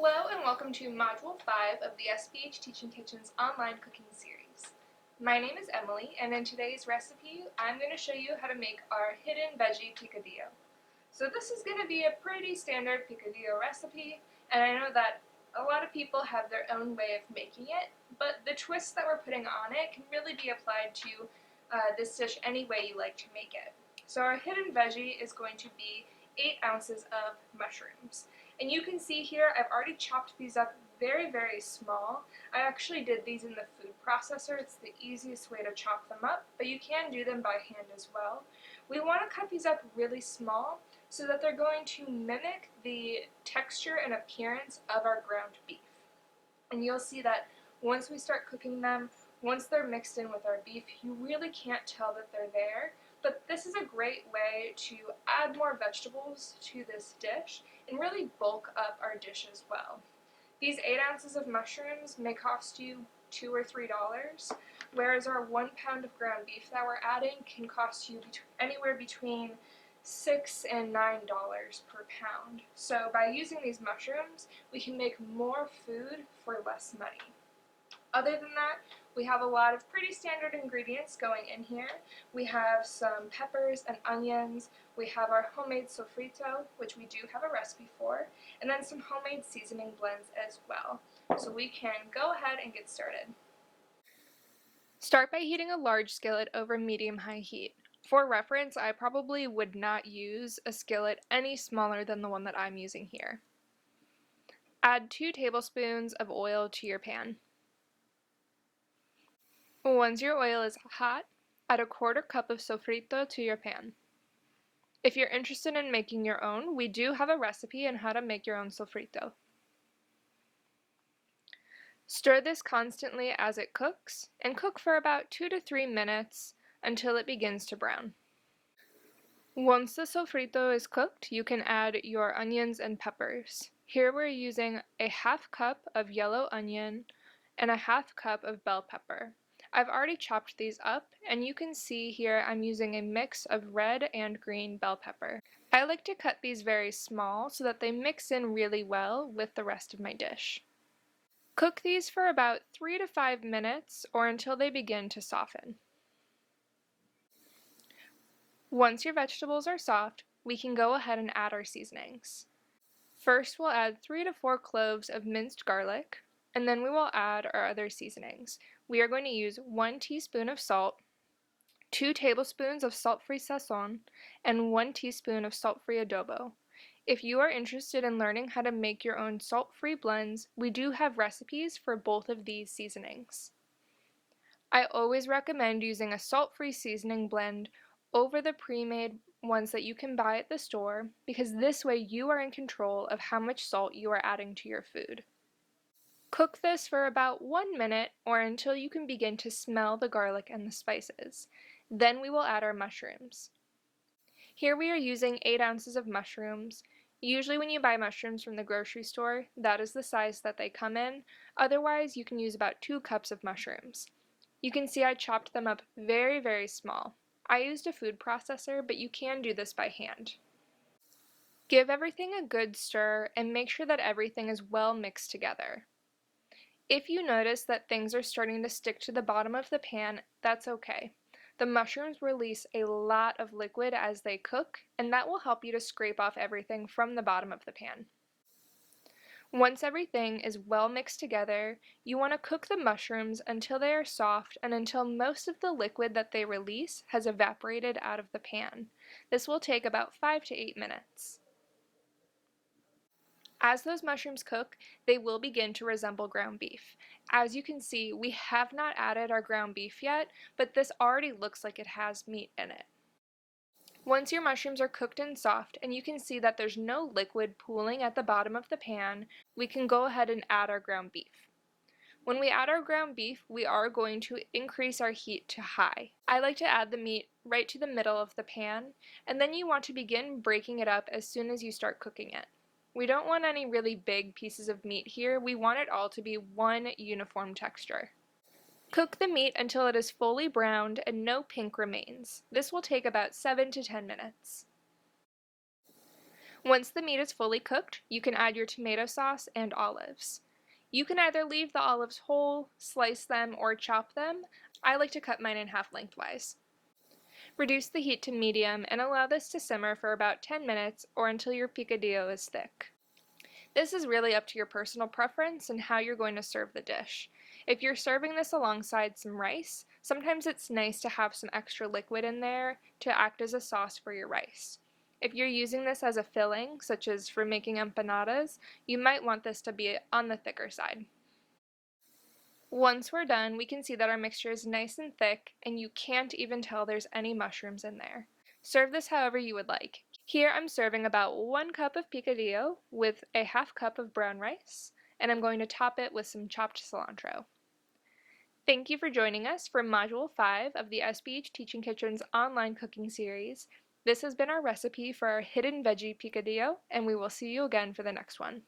Hello and welcome to Module 5 of the SPH Teaching Kitchen's online cooking series. My name is Emily, and in today's recipe I'm going to show you how to make our hidden veggie picadillo. So this is going to be a pretty standard picadillo recipe, and I know that a lot of people have their own way of making it, but the twist that we're putting on it can really be applied to this dish any way you like to make it. So our hidden veggie is going to be 8 ounces of mushrooms. And you can see here I've already chopped these up very, very small. I actually did these in the food processor. It's the easiest way to chop them up, but you can do them by hand as well. We want to cut these up really small so that they're going to mimic the texture and appearance of our ground beef. And you'll see that once we start cooking them, once they're mixed in with our beef, you really can't tell that they're there. But this is a great way to add more vegetables to this dish and really bulk up our dish as well. These 8 ounces of mushrooms may cost you $2 or $3, whereas our 1 pound of ground beef that we're adding can cost you anywhere between $6 and $9 per pound. So by using these mushrooms, we can make more food for less money. Other than that, we have a lot of pretty standard ingredients going in here. We have some peppers and onions, we have our homemade sofrito, which we do have a recipe for, and then some homemade seasoning blends as well. So we can go ahead and get started. Start by heating a large skillet over medium-high heat. For reference, I probably would not use a skillet any smaller than the one that I'm using here. Add 2 tablespoons of oil to your pan. Once your oil is hot, add a 1/4 cup of sofrito to your pan. If you're interested in making your own, we do have a recipe on how to make your own sofrito. Stir this constantly as it cooks, and cook for about 2 to 3 minutes until it begins to brown. Once the sofrito is cooked, you can add your onions and peppers. Here we're using a 1/2 cup of yellow onion and a 1/2 cup of bell pepper. I've already chopped these up, and you can see here I'm using a mix of red and green bell pepper. I like to cut these very small so that they mix in really well with the rest of my dish. Cook these for about 3 to 5 minutes or until they begin to soften. Once your vegetables are soft, we can go ahead and add our seasonings. First, we'll add 3 to 4 cloves of minced garlic, and then we will add our other seasonings. We are going to use 1 teaspoon of salt, 2 tablespoons of salt-free sazon, and 1 teaspoon of salt-free adobo. If you are interested in learning how to make your own salt-free blends, we do have recipes for both of these seasonings. I always recommend using a salt-free seasoning blend over the pre-made ones that you can buy at the store, because this way you are in control of how much salt you are adding to your food. Cook this for about 1 minute or until you can begin to smell the garlic and the spices. Then we will add our mushrooms. Here we are using 8 ounces of mushrooms. Usually when you buy mushrooms from the grocery store, that is the size that they come in. Otherwise, you can use about 2 cups of mushrooms. You can see I chopped them up very, very small. I used a food processor, but you can do this by hand. Give everything a good stir and make sure that everything is well mixed together. If you notice that things are starting to stick to the bottom of the pan, that's okay. The mushrooms release a lot of liquid as they cook, and that will help you to scrape off everything from the bottom of the pan. Once everything is well mixed together, you want to cook the mushrooms until they are soft and until most of the liquid that they release has evaporated out of the pan. This will take about 5 to 8 minutes. As those mushrooms cook, they will begin to resemble ground beef. As you can see, we have not added our ground beef yet, but this already looks like it has meat in it. Once your mushrooms are cooked and soft, and you can see that there's no liquid pooling at the bottom of the pan, we can go ahead and add our ground beef. When we add our ground beef, we are going to increase our heat to high. I like to add the meat right to the middle of the pan, and then you want to begin breaking it up as soon as you start cooking it. We don't want any really big pieces of meat here. We want it all to be one uniform texture. Cook the meat until it is fully browned and no pink remains. This will take about 7 to 10 minutes. Once the meat is fully cooked, you can add your tomato sauce and olives. You can either leave the olives whole, slice them, or chop them. I like to cut mine in half lengthwise. Reduce the heat to medium and allow this to simmer for about 10 minutes or until your picadillo is thick. This is really up to your personal preference and how you're going to serve the dish. If you're serving this alongside some rice, sometimes it's nice to have some extra liquid in there to act as a sauce for your rice. If you're using this as a filling, such as for making empanadas, you might want this to be on the thicker side. Once we're done, we can see that our mixture is nice and thick, and you can't even tell there's any mushrooms in there. Serve this however you would like. Here I'm serving about 1 cup of picadillo with a half cup of brown rice, and I'm going to top it with some chopped cilantro. Thank you for joining us for Module 5 of the SBH Teaching Kitchen's online cooking series. This has been our recipe for our hidden veggie picadillo, and we will see you again for the next one.